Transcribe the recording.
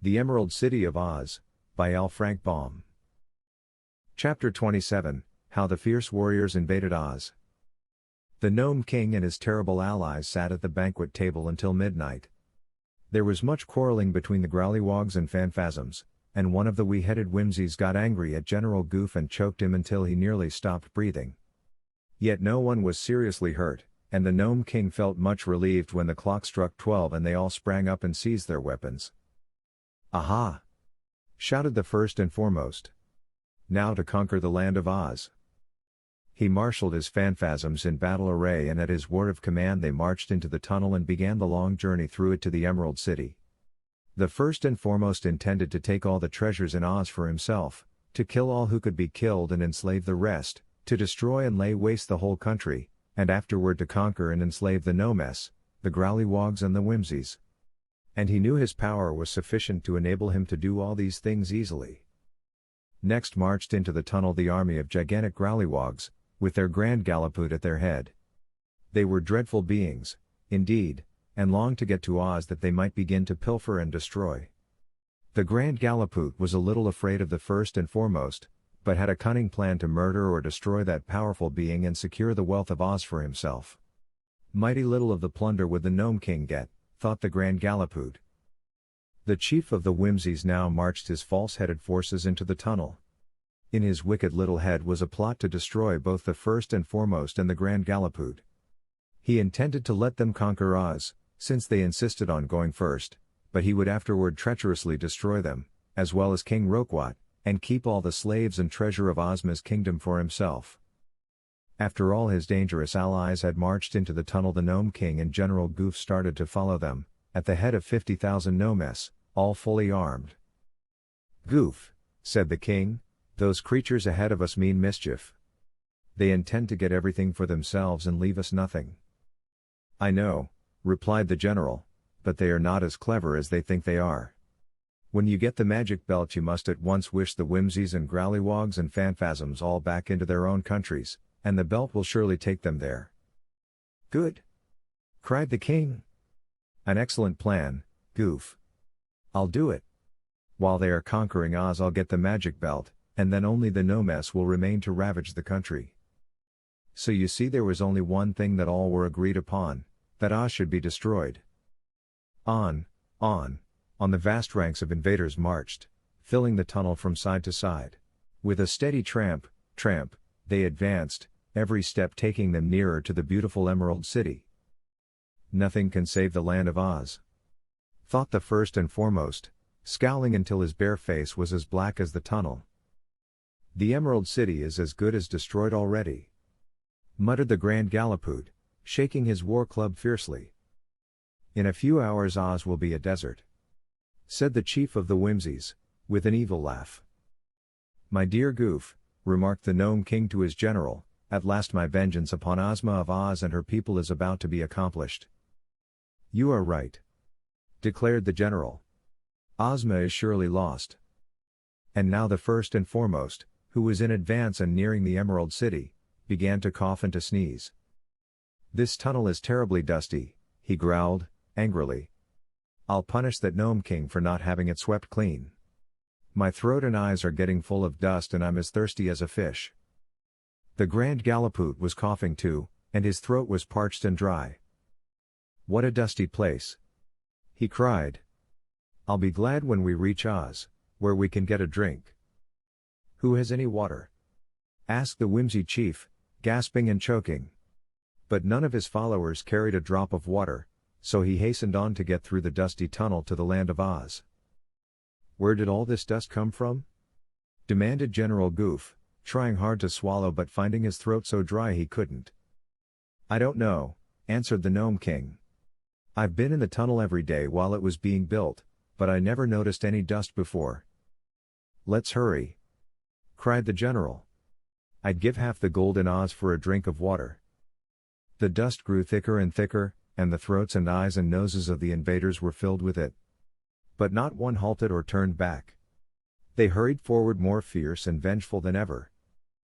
The Emerald City of Oz, by L. Frank Baum. Chapter 27, How the Fierce Warriors Invaded Oz. The Gnome King and his terrible allies sat at the banquet table until midnight. There was much quarreling between the Growlywogs and Phanphasms, and one of the wee-headed Whimsies got angry at General Goof and choked him until he nearly stopped breathing. Yet no one was seriously hurt, and the Gnome King felt much relieved when the clock struck 12 and they all sprang up and seized their weapons. "Aha!" shouted the first and foremost. "Now to conquer the land of Oz." He marshaled his Phanphasms in battle array, and at his word of command they marched into the tunnel and began the long journey through it to the Emerald City. The first and foremost intended to take all the treasures in Oz for himself, to kill all who could be killed and enslave the rest, to destroy and lay waste the whole country, and afterward to conquer and enslave the Gnomes, the Growlywogs and the Whimsies. And he knew his power was sufficient to enable him to do all these things easily. Next marched into the tunnel the army of gigantic Growlywogs, with their Grand Galliput at their head. They were dreadful beings, indeed, and longed to get to Oz that they might begin to pilfer and destroy. The Grand Galliput was a little afraid of the first and foremost, but had a cunning plan to murder or destroy that powerful being and secure the wealth of Oz for himself. Mighty little of the plunder would the Gnome King get, thought the Grand Galliput. The chief of the Whimsies now marched his false-headed forces into the tunnel. In his wicked little head was a plot to destroy both the first and foremost and the Grand Galliput. He intended to let them conquer Oz, since they insisted on going first, but he would afterward treacherously destroy them, as well as King Roquat, and keep all the slaves and treasure of Ozma's kingdom for himself. After all his dangerous allies had marched into the tunnel, the Gnome King and General Goof started to follow them, at the head of 50,000 Gnomes, all fully armed. "Goof," said the king, "those creatures ahead of us mean mischief. They intend to get everything for themselves and leave us nothing." "I know," replied the general, "but they are not as clever as they think they are. When you get the magic belt you must at once wish the Whimsies and Growlywogs and Phanphasms all back into their own countries, and the belt will surely take them there." "Good!" cried the king. "An excellent plan, Goof. I'll do it. While they are conquering Oz I'll get the magic belt, and then only the Gnomes will remain to ravage the country." So you see there was only one thing that all were agreed upon, that Oz should be destroyed. On the vast ranks of invaders marched, filling the tunnel from side to side. With a steady tramp, they advanced, every step taking them nearer to the beautiful Emerald City. "Nothing can save the land of Oz," thought the first and foremost, scowling until his bare face was as black as the tunnel. "The Emerald City is as good as destroyed already," muttered the Grand Galliput, shaking his war club fiercely. "In a few hours Oz will be a desert," said the chief of the Whimsies, with an evil laugh. "My dear Goof," remarked the Gnome King to his general, "at last my vengeance upon Ozma of Oz and her people is about to be accomplished." "You are right," declared the general. "Ozma is surely lost." And now the first and foremost, who was in advance and nearing the Emerald City, began to cough and to sneeze. "This tunnel is terribly dusty," he growled, angrily. "I'll punish that Gnome King for not having it swept clean. My throat and eyes are getting full of dust and I'm as thirsty as a fish." The Grand Galliput was coughing too, and his throat was parched and dry. "What a dusty place!" he cried. "I'll be glad when we reach Oz, where we can get a drink." "Who has any water?" asked the Whimsy chief, gasping and choking. But none of his followers carried a drop of water, so he hastened on to get through the dusty tunnel to the land of Oz. "Where did all this dust come from?" demanded General Goof, trying hard to swallow but finding his throat so dry he couldn't. "I don't know," answered the Gnome King. "I've been in the tunnel every day while it was being built, but I never noticed any dust before." "Let's hurry," cried the general. "I'd give half the gold in Oz for a drink of water." The dust grew thicker and thicker, and the throats and eyes and noses of the invaders were filled with it. But not one halted or turned back. They hurried forward more fierce and vengeful than ever,